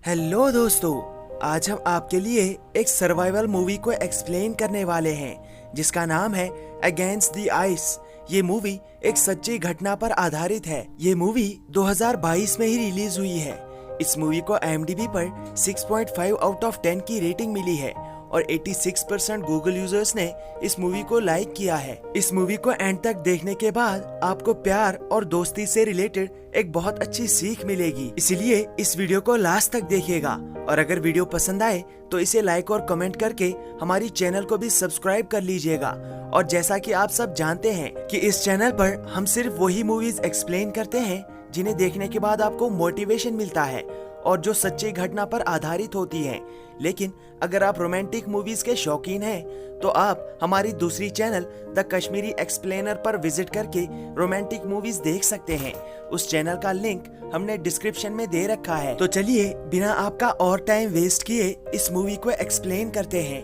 Hello दोस्तों, आज हम आपके लिए एक सर्वाइवल मूवी को एक्सप्लेन करने वाले हैं जिसका नाम है अगेंस्ट द आइस। ये मूवी एक सच्ची घटना पर आधारित है। ये मूवी 2022 में ही रिलीज हुई है। इस मूवी को IMDb पर 6.5 आउट ऑफ 10 की रेटिंग मिली है और 86% गूगल यूजर्स ने इस मूवी को लाइक किया है। इस मूवी को एंड तक देखने के बाद आपको प्यार और दोस्ती से रिलेटेड एक बहुत अच्छी सीख मिलेगी, इसलिए इस वीडियो को लास्ट तक देखिएगा। और अगर वीडियो पसंद आए तो इसे लाइक और कमेंट करके हमारी चैनल को भी सब्सक्राइब कर लीजिएगा। और जैसा कि आप सब जानते हैं कि इस चैनल पर हम सिर्फ वही मूवीज एक्सप्लेन करते हैं जिन्हें देखने के बाद आपको मोटिवेशन मिलता है और जो सच्ची घटना पर आधारित होती है। लेकिन अगर आप रोमांटिक मूवीज के शौकीन हैं तो आप हमारी दूसरी चैनल द कश्मीरी एक्सप्लेनर पर विजिट करके रोमांटिक मूवीज देख सकते हैं। उस चैनल का लिंक हमने डिस्क्रिप्शन में दे रखा है। तो चलिए बिना आपका और टाइम वेस्ट किए इस मूवी को एक्सप्लेन करते हैं।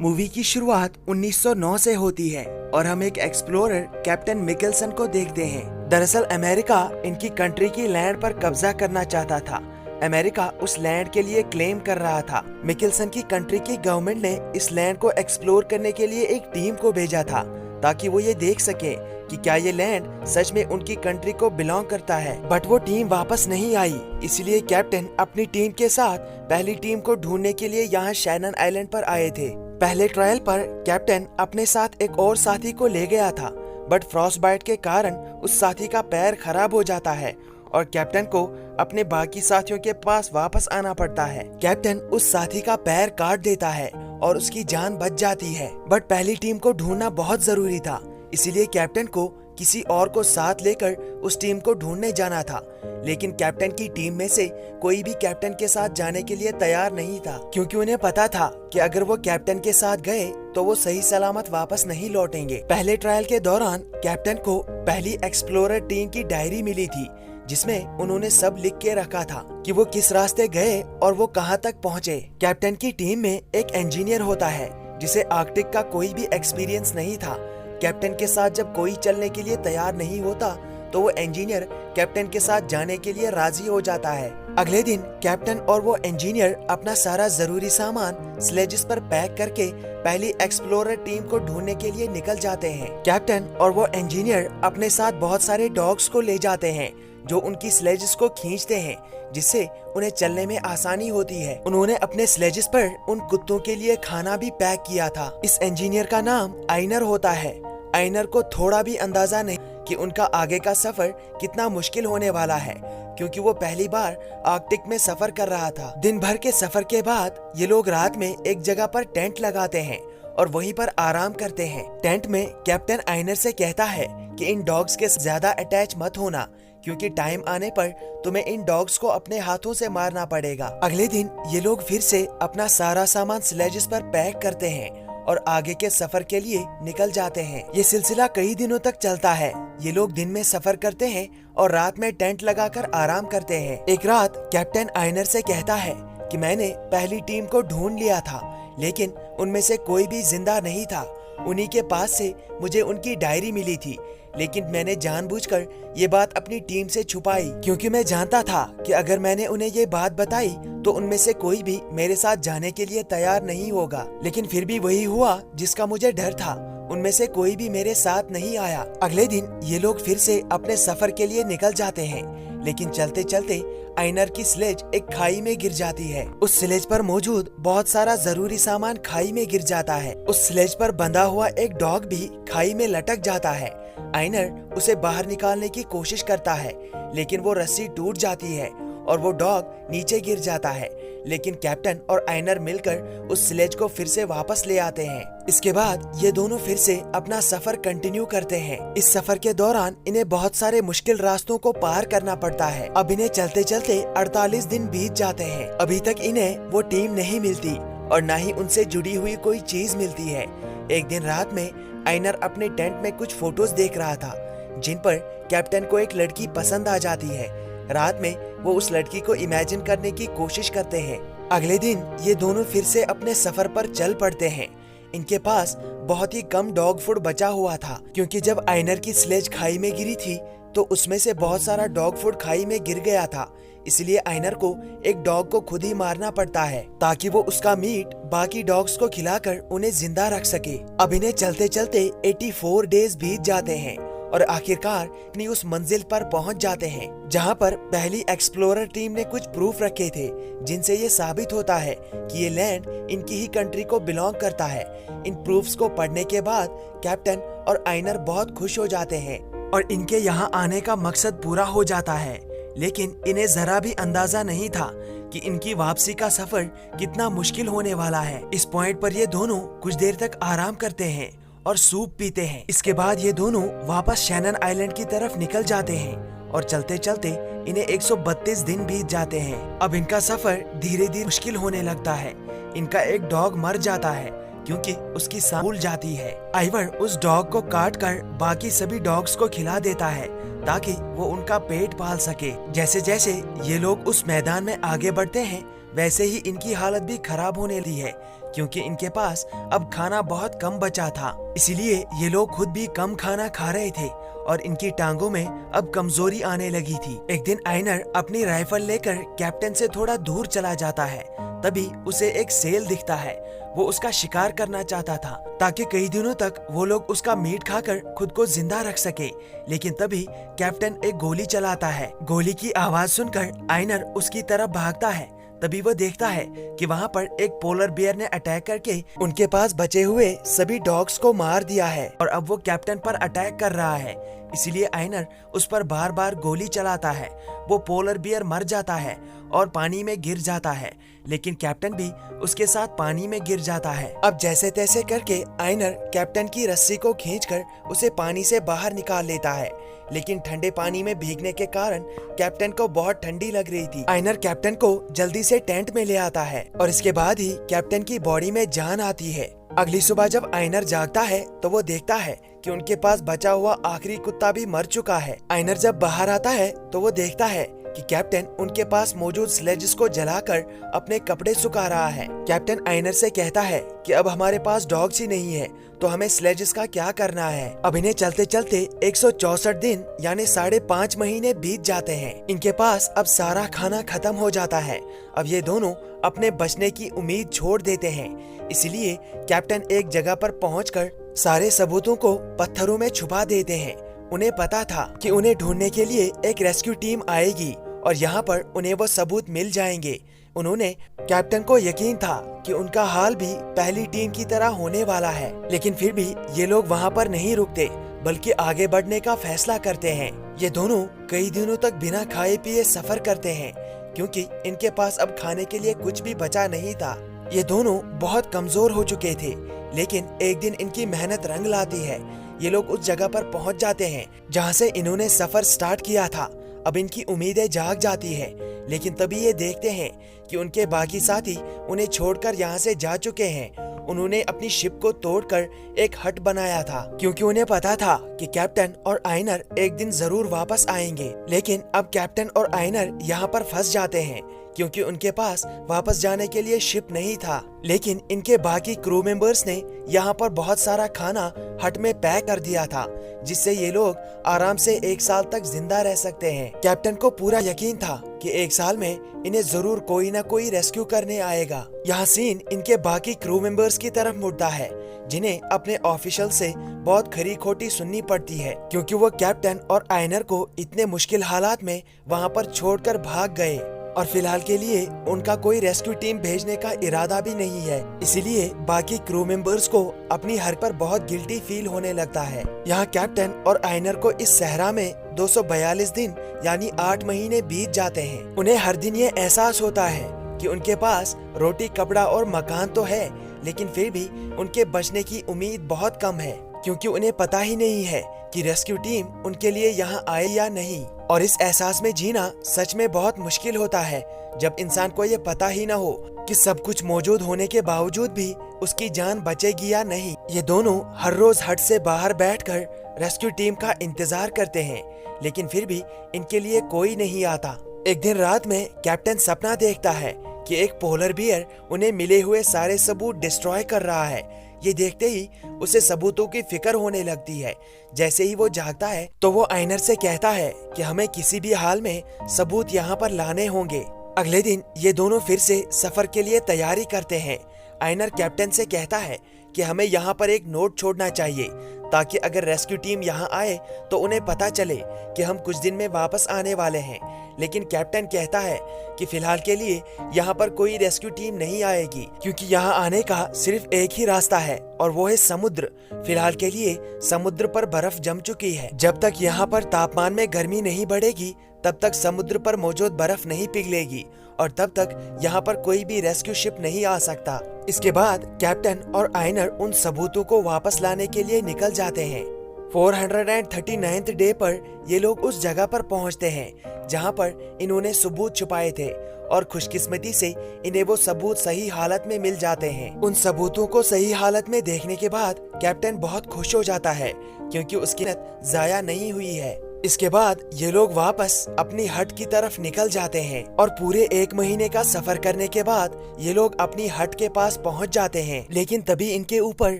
मूवी की शुरुआत 1909 से होती है और हम एक एक्सप्लोरर कैप्टन मिकेल्सन को देखते हैं। दरअसल अमेरिका इनकी कंट्री की लैंड पर कब्जा करना चाहता था। अमेरिका उस लैंड के लिए क्लेम कर रहा था। मिकेल्सन की कंट्री की गवर्नमेंट ने इस लैंड को एक्सप्लोर करने के लिए एक टीम को भेजा था ताकि वो ये देख सके कि क्या ये लैंड सच में उनकी कंट्री को बिलोंग करता है। बट वो टीम वापस नहीं आई, इसलिए कैप्टन अपनी टीम के साथ पहली टीम को ढूंढने के लिए यहाँ शैनन आइलैंड पर आए थे। पहले ट्रायल पर कैप्टन अपने साथ एक और साथी को ले गया था, बट फ्रॉस्ट बाइट के कारण उस साथी का पैर खराब हो जाता है और कैप्टन को अपने बाकी साथियों के पास वापस आना पड़ता है। कैप्टन उस साथी का पैर काट देता है और उसकी जान बच जाती है। बट पहली टीम को ढूंढना बहुत जरूरी था, इसीलिए कैप्टन को किसी और को साथ लेकर उस टीम को ढूंढने जाना था। लेकिन कैप्टन की टीम में से कोई भी कैप्टन के साथ जाने के लिए तैयार नहीं था, क्योंकि उन्हें पता था कि अगर वो कैप्टन के साथ गए तो वो सही सलामत वापस नहीं लौटेंगे। पहले ट्रायल के दौरान कैप्टन को पहली एक्सप्लोरर टीम की डायरी मिली थी जिसमें उन्होंने सब लिख के रखा था कि वो किस रास्ते गए और वो कहां तक पहुंचे। कैप्टन की टीम में एक इंजीनियर होता है जिसे आर्कटिक का कोई भी एक्सपीरियंस नहीं था। कैप्टन के साथ जब कोई चलने के लिए तैयार नहीं होता तो वो इंजीनियर कैप्टन के साथ जाने के लिए राजी हो जाता है। अगले दिन कैप्टन और वो इंजीनियर अपना सारा जरूरी सामान स्लेजेस पर पैक करके पहली एक्सप्लोरर टीम को ढूंढने के लिए निकल जाते हैं। कैप्टन और वो इंजीनियर अपने साथ बहुत सारे डॉग्स को ले जाते हैं जो उनकी स्लेजेस को खींचते हैं, जिससे उन्हें चलने में आसानी होती है। उन्होंने अपने स्लेजेस पर उन कुत्तों के लिए खाना भी पैक किया था। इस इंजीनियर का नाम आइनर होता है। आइनर को थोड़ा भी अंदाजा नहीं कि उनका आगे का सफर कितना मुश्किल होने वाला है, क्योंकि वो पहली बार आर्कटिक में सफर कर रहा था। दिन भर के सफर के बाद ये लोग रात में एक जगह पर टेंट लगाते हैं और वहीं पर आराम करते हैं। टेंट में कैप्टन आइनर से कहता है कि इन डॉग्स के ज्यादा अटैच मत होना, क्योंकि टाइम आने पर तुम्हें इन डॉग्स को अपने हाथों से मारना पड़ेगा। अगले दिन ये लोग फिर से अपना सारा सामान स्लेजेस पर पैक करते हैं और आगे के सफर के लिए निकल जाते हैं। ये सिलसिला कई दिनों तक चलता है। ये लोग दिन में सफर करते हैं और रात में टेंट लगाकर आराम करते हैं। एक रात कैप्टन आइनर से कहता है कि मैंने पहली टीम को ढूंढ लिया था, लेकिन उनमें से कोई भी जिंदा नहीं था। उन्हीं के पास से मुझे उनकी डायरी मिली थी, लेकिन मैंने जानबूझकर ये बात अपनी टीम से छुपाई, क्योंकि मैं जानता था कि अगर मैंने उन्हें ये बात बताई तो उनमें से कोई भी मेरे साथ जाने के लिए तैयार नहीं होगा। लेकिन फिर भी वही हुआ जिसका मुझे डर था। उनमें से कोई भी मेरे साथ नहीं आया। अगले दिन ये लोग फिर से अपने सफर के लिए निकल जाते हैं, लेकिन चलते चलते आइनर की स्लेज एक खाई में गिर जाती है। उस स्लेज पर मौजूद बहुत सारा जरूरी सामान खाई में गिर जाता है। उस स्लेज पर बंधा हुआ एक डॉग भी खाई में लटक जाता है। आइनर उसे बाहर निकालने की कोशिश करता है, लेकिन वो रस्सी टूट जाती है और वो डॉग नीचे गिर जाता है। लेकिन कैप्टन और आइनर मिलकर उस स्लेज को फिर से वापस ले आते हैं। इसके बाद ये दोनों फिर से अपना सफर कंटिन्यू करते हैं। इस सफर के दौरान इन्हें बहुत सारे मुश्किल रास्तों को पार करना पड़ता है। अब इन्हें चलते चलते 48 दिन बीत जाते हैं। अभी तक इन्हें वो टीम नहीं मिलती और न ही उनसे जुड़ी हुई कोई चीज मिलती है। एक दिन रात में आइनर अपने टेंट में कुछ फोटोज देख रहा था जिन पर कैप्टन को एक लड़की पसंद आ जाती है। रात में वो उस लड़की को इमेजिन करने की कोशिश करते हैं। अगले दिन ये दोनों फिर से अपने सफर पर चल पड़ते हैं। इनके पास बहुत ही कम डॉग फूड बचा हुआ था, क्योंकि जब आइनर की स्लेज खाई में गिरी थी तो उसमें से बहुत सारा डॉग फूड खाई में गिर गया था। इसलिए आइनर को एक डॉग को खुद ही मारना पड़ता है ताकि वो उसका मीट बाकी डॉग्स को खिलाकर उन्हें जिंदा रख सके। अब इन्हें चलते चलते 84 डेज बीत जाते हैं और आखिरकार अपनी उस मंजिल पर पहुंच जाते हैं जहां पर पहली एक्सप्लोरर टीम ने कुछ प्रूफ रखे थे जिनसे ये साबित होता है कि ये लैंड इनकी ही कंट्री को बिलोंग करता है। इन प्रूफ्स को पढ़ने के बाद कैप्टन और आइनर बहुत खुश हो जाते हैं और इनके यहाँ आने का मकसद पूरा हो जाता है। लेकिन इन्हें जरा भी अंदाजा नहीं था कि इनकी वापसी का सफर कितना मुश्किल होने वाला है। इस पॉइंट पर ये दोनों कुछ देर तक आराम करते हैं और सूप पीते हैं। इसके बाद ये दोनों वापस शैनन आइलैंड की तरफ निकल जाते हैं और चलते चलते इन्हें 132 दिन बीत जाते हैं। अब इनका सफर धीरे धीरे मुश्किल होने लगता है। इनका एक डॉग मर जाता है क्योंकि उसकी सांस फूल जाती है। आइवर उस डॉग को काट कर बाकी सभी डॉग्स को खिला देता है ताकि वो उनका पेट पाल सके। जैसे जैसे ये लोग उस मैदान में आगे बढ़ते हैं वैसे ही इनकी हालत भी खराब होने लगी है क्योंकि इनके पास अब खाना बहुत कम बचा था। इसीलिए ये लोग खुद भी कम खाना खा रहे थे और इनकी टांगों में अब कमजोरी आने लगी थी। एक दिन आइनर अपनी राइफल लेकर कैप्टन से थोड़ा दूर चला जाता है। तभी उसे एक सेल दिखता है। वो उसका शिकार करना चाहता था ताकि कई दिनों तक वो लोग उसका मीट खाकर खुद को जिंदा रख सके। लेकिन तभी कैप्टन एक गोली चलाता है। गोली की आवाज सुनकर आइनर उसकी तरफ भागता है। तभी वो देखता है कि वहाँ पर एक पोलर बियर ने अटैक करके उनके पास बचे हुए सभी डॉग्स को मार दिया है और अब वो कैप्टन पर अटैक कर रहा है। इसीलिए आइनर उस पर बार बार गोली चलाता है। वो पोलर बियर मर जाता है और पानी में गिर जाता है, लेकिन कैप्टन भी उसके साथ पानी में गिर जाता है। अब जैसे तैसे करके आइनर कैप्टन की रस्सी को खींचकर उसे पानी से बाहर निकाल लेता है, लेकिन ठंडे पानी में भीगने के कारण कैप्टन को बहुत ठंडी लग रही थी। आइनर कैप्टन को जल्दी से टेंट में ले आता है और इसके बाद ही कैप्टन की बॉडी में जान आती है। अगली सुबह जब आइनर जागता है तो वो देखता है कि उनके पास बचा हुआ आखिरी कुत्ता भी मर चुका है। आइनर जब बाहर आता है तो वो देखता है कि कैप्टन उनके पास मौजूद स्लेजेस को जलाकर अपने कपड़े सुखा रहा है। कैप्टन आइनर से कहता है कि अब हमारे पास डॉग्स ही नहीं है तो हमें स्लेजेस का क्या करना है। अब इन्हें चलते चलते 164 दिन यानी 5.5 महीने बीत जाते हैं। इनके पास अब सारा खाना खत्म हो जाता है। अब ये दोनों अपने बचने की उम्मीद छोड़ देते हैं। इसलिए कैप्टन एक जगह पर पहुंचकर सारे सबूतों को पत्थरों में छुपा देते हैं। उन्हें पता था कि उन्हें ढूंढने के लिए एक रेस्क्यू टीम आएगी और यहाँ पर उन्हें वो सबूत मिल जाएंगे। उन्होंने कैप्टन को यकीन था कि उनका हाल भी पहली टीम की तरह होने वाला है, लेकिन फिर भी ये लोग वहाँ पर नहीं रुकते बल्कि आगे बढ़ने का फैसला करते हैं। ये दोनों कई दिनों तक बिना खाए पिए सफर करते हैं क्योंकि इनके पास अब खाने के लिए कुछ भी बचा नहीं था। ये दोनों बहुत कमजोर हो चुके थे, लेकिन एक दिन इनकी मेहनत रंग लाती है। ये लोग उस जगह पर पहुंच जाते हैं जहां से इन्होंने सफर स्टार्ट किया था। अब इनकी उम्मीदें जाग जाती है, लेकिन तभी ये देखते हैं कि उनके बाकी साथी उन्हें छोड़कर यहाँ से जा चुके हैं। उन्होंने अपनी शिप को तोड़कर एक हट बनाया था क्योंकि उन्हें पता था कि कैप्टन और आइनर एक दिन जरूर वापस आएंगे। लेकिन अब कैप्टन और आइनर यहाँ पर फंस जाते हैं क्योंकि उनके पास वापस जाने के लिए शिप नहीं था। लेकिन इनके बाकी क्रू मेंबर्स ने यहाँ पर बहुत सारा खाना हट में पैक कर दिया था जिससे ये लोग आराम से 1 साल तक जिंदा रह सकते हैं। कैप्टन को पूरा यकीन था कि 1 साल में इन्हें जरूर कोई न कोई रेस्क्यू करने आएगा। यहाँ सीन इनके बाकी क्रू मेंबर्स की तरफ मुड़ता है जिन्हें अपने ऑफिशियल से बहुत खरी खोटी सुननी पड़ती है क्योंकि वो कैप्टन और आइनर को इतने मुश्किल हालात में वहाँ पर छोड़कर भाग गए और फिलहाल के लिए उनका कोई रेस्क्यू टीम भेजने का इरादा भी नहीं है। इसीलिए बाकी क्रू मेंबर्स को अपनी हरकत पर बहुत गिल्टी फील होने लगता है। यहाँ कैप्टन और आइनर को इस सहरा में 242 दिन यानी 8 महीने बीत जाते हैं। उन्हें हर दिन ये एहसास होता है कि उनके पास रोटी, कपड़ा और मकान तो है, लेकिन फिर भी उनके बचने की उम्मीद बहुत कम है क्योंकि उन्हें पता ही नहीं है कि रेस्क्यू टीम उनके लिए यहाँ आए या नहीं। और इस एहसास में जीना सच में बहुत मुश्किल होता है जब इंसान को ये पता ही न हो कि सब कुछ मौजूद होने के बावजूद भी उसकी जान बचेगी या नहीं। ये दोनों हर रोज हट से बाहर बैठकर रेस्क्यू टीम का इंतजार करते हैं, लेकिन फिर भी इनके लिए कोई नहीं आता। एक दिन रात में कैप्टन सपना देखता है कि एक पोलर बियर उन्हें मिले हुए सारे सबूत डिस्ट्रॉय कर रहा है। ये देखते ही उसे सबूतों की फिक्र होने लगती है। जैसे ही वो जागता है तो वो आइनर से कहता है कि हमें किसी भी हाल में सबूत यहाँ पर लाने होंगे। अगले दिन ये दोनों फिर से सफर के लिए तैयारी करते हैं। आइनर कैप्टन से कहता है कि हमें यहाँ पर एक नोट छोड़ना चाहिए ताकि अगर रेस्क्यू टीम यहाँ आए तो उन्हें पता चले कि हम कुछ दिन में वापस आने वाले हैं। लेकिन कैप्टन कहता है कि फिलहाल के लिए यहाँ पर कोई रेस्क्यू टीम नहीं आएगी क्योंकि यहाँ आने का सिर्फ एक ही रास्ता है और वो है समुद्र। फिलहाल के लिए समुद्र पर बर्फ जम चुकी है। जब तक यहाँ पर तापमान में गर्मी नहीं बढ़ेगी तब तक समुद्र पर मौजूद बर्फ नहीं पिघलेगी और तब तक यहाँ पर कोई भी रेस्क्यू शिप नहीं आ सकता। इसके बाद कैप्टन और आइनर उन सबूतों को वापस लाने के लिए निकल जाते हैं। 439th डे पर ये लोग उस जगह पर पहुंचते हैं जहां पर इन्होंने सबूत छुपाए थे और खुशकिस्मती से इन्हें वो सबूत सही हालत में मिल जाते हैं। उन सबूतों को सही हालत में देखने के बाद कैप्टन बहुत खुश हो जाता है क्योंकि उसकी मेहनत जाया नहीं हुई है। इसके बाद ये लोग वापस अपनी हट की तरफ निकल जाते हैं और पूरे 1 महीने का सफर करने के बाद ये लोग अपनी हट के पास पहुंच जाते हैं। लेकिन तभी इनके ऊपर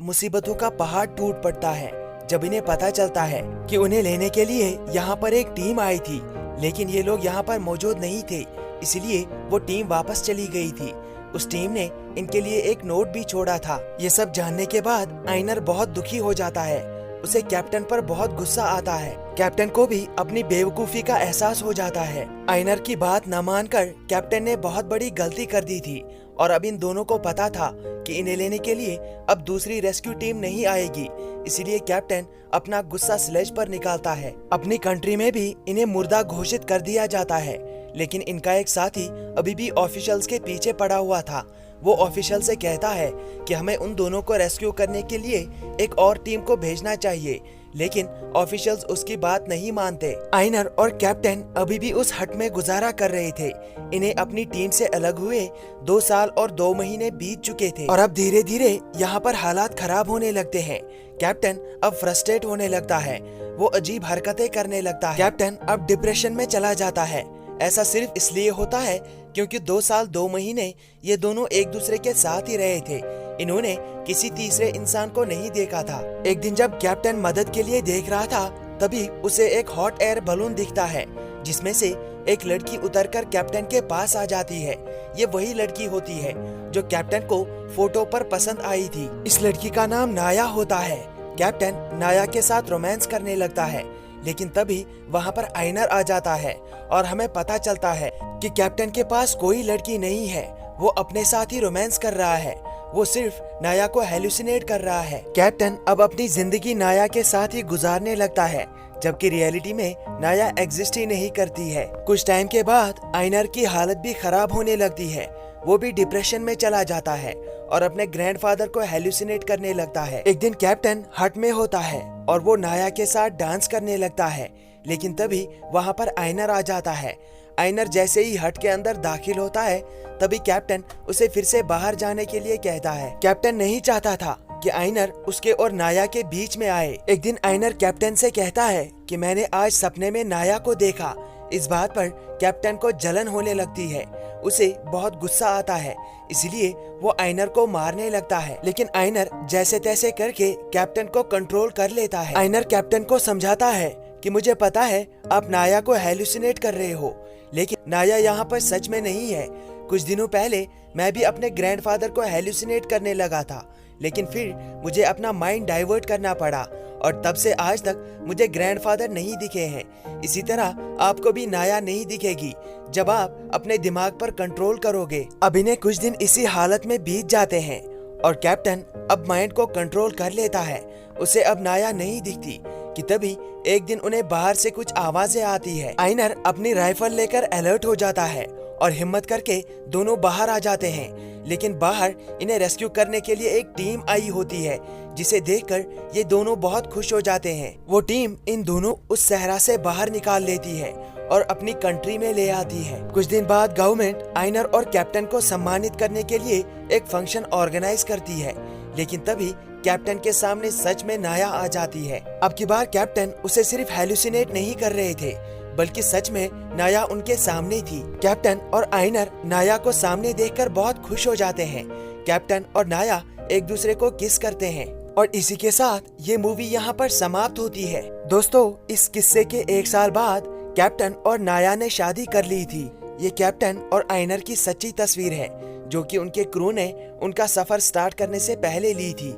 मुसीबतों का पहाड़ टूट पड़ता है जब इन्हें पता चलता है कि उन्हें लेने के लिए यहाँ पर एक टीम आई थी, लेकिन ये लोग यहाँ पर मौजूद नहीं थे, इसलिए वो टीम वापस चली गई थी। उस टीम ने इनके लिए एक नोट भी छोड़ा था। ये सब जानने के बाद आइनर बहुत दुखी हो जाता है। उसे कैप्टन पर बहुत गुस्सा आता है। कैप्टन को भी अपनी बेवकूफी का एहसास हो जाता है। आइनर की बात न मानकर कैप्टन ने बहुत बड़ी गलती कर दी थी और अब इन दोनों को पता था कि इन्हें लेने के लिए अब दूसरी रेस्क्यू टीम नहीं आएगी, इसलिए कैप्टन अपना गुस्सा स्लेज पर निकालता है। अपनी कंट्री में भी इन्हें मुर्दा घोषित कर दिया जाता है, लेकिन इनका एक साथी अभी भी ऑफिशियल्स के पीछे पड़ा हुआ था। वो ऑफिशियल से कहता है कि हमें उन दोनों को रेस्क्यू करने के लिए एक और टीम को भेजना चाहिए, लेकिन ऑफिशियल्स उसकी बात नहीं मानते। आइनर और कैप्टन अभी भी उस हट में गुजारा कर रहे थे। इन्हें अपनी टीम से अलग हुए 2 साल और 2 महीने बीत चुके थे और अब धीरे धीरे यहाँ पर हालात खराब होने लगते हैं। कैप्टन अब फ्रस्ट्रेट होने लगता है, वो अजीब हरकतें करने लगता है। कैप्टन अब डिप्रेशन में चला जाता है। ऐसा सिर्फ इसलिए होता है क्योंकि 2 साल 2 महीने ये दोनों एक दूसरे के साथ ही रहे थे। इन्होंने किसी तीसरे इंसान को नहीं देखा था। एक दिन जब कैप्टन मदद के लिए देख रहा था तभी उसे एक हॉट एयर बलून दिखता है जिसमें से एक लड़की उतरकर कैप्टन के पास आ जाती है। ये वही लड़की होती है जो कैप्टन को फोटो पर पसंद आई थी। इस लड़की का नाम नाया होता है। कैप्टन नाया के साथ रोमांस करने लगता है, लेकिन तभी वहाँ पर आइनर आ जाता है और हमें पता चलता है कि कैप्टन के पास कोई लड़की नहीं है, वो अपने साथ ही रोमांस कर रहा है। वो सिर्फ नाया को हेलुसिनेट कर रहा है। कैप्टन अब अपनी जिंदगी नाया के साथ ही गुजारने लगता है, जबकि रियलिटी में नाया एग्जिस्ट ही नहीं करती है। कुछ टाइम के बाद आइनर की हालत भी खराब होने लगती है। वो भी डिप्रेशन में चला जाता है और अपने ग्रैंडफादर को हेलुसिनेट करने लगता है। एक दिन कैप्टन हट में होता है और वो नाया के साथ डांस करने लगता है, लेकिन तभी वहाँ पर आइनर आ जाता है। आइनर जैसे ही हट के अंदर दाखिल होता है तभी कैप्टन उसे फिर से बाहर जाने के लिए कहता है। कैप्टन नहीं चाहता था कि आइनर उसके और नाया के बीच में आए। एक दिन आइनर कैप्टन से कहता है कि मैंने आज सपने में नाया को देखा। इस बात पर कैप्टन को जलन होने लगती है, उसे बहुत गुस्सा आता है, इसलिए वो आइनर को मारने लगता है। लेकिन आइनर जैसे तैसे करके कैप्टन को कंट्रोल कर लेता है। आइनर कैप्टन को समझाता है कि मुझे पता है आप नाया को हेलुसिनेट कर रहे हो, लेकिन नाया यहाँ पर सच में नहीं है। कुछ दिनों पहले मैं भी अपने ग्रैंडफादर को हेलुसिनेट करने लगा था, लेकिन फिर मुझे अपना माइंड डाइवर्ट करना पड़ा और तब से आज तक मुझे ग्रैंडफादर नहीं दिखे हैं। इसी तरह आपको भी नाया नहीं दिखेगी जब आप अपने दिमाग पर कंट्रोल करोगे। अब इन्हें कुछ दिन इसी हालत में बीत जाते हैं और कैप्टन अब माइंड को कंट्रोल कर लेता है। उसे अब नाया नहीं दिखती कि तभी एक दिन उन्हें बाहर से कुछ आवाजें आती है। आइनर अपनी राइफल लेकर अलर्ट हो जाता है और हिम्मत करके दोनों बाहर आ जाते हैं, लेकिन बाहर इन्हें रेस्क्यू करने के लिए एक टीम आई होती है, जिसे देखकर ये दोनों बहुत खुश हो जाते हैं। वो टीम इन दोनों उस सहरा से बाहर निकाल लेती है और अपनी कंट्री में ले आती है। कुछ दिन बाद गवर्नमेंट आइनर और कैप्टन को सम्मानित करने के लिए एक फंक्शन ऑर्गेनाइज करती है, लेकिन तभी कैप्टन के सामने सच में नाया आ जाती है। अब की बार कैप्टन उसे सिर्फ हेलुसिनेट नहीं कर रहे थे, बल्कि सच में नाया उनके सामने थी। कैप्टन और आइनर नाया को सामने देखकर बहुत खुश हो जाते हैं। कैप्टन और नाया एक दूसरे को किस करते हैं। और इसी के साथ ये मूवी यहाँ पर समाप्त होती है। दोस्तों, इस किस्से के 1 साल बाद कैप्टन और नाया ने शादी कर ली थी। ये कैप्टन और आयनर की सच्ची तस्वीर है, जो कि उनके क्रू ने उनका सफर स्टार्ट करने से पहले ली थी।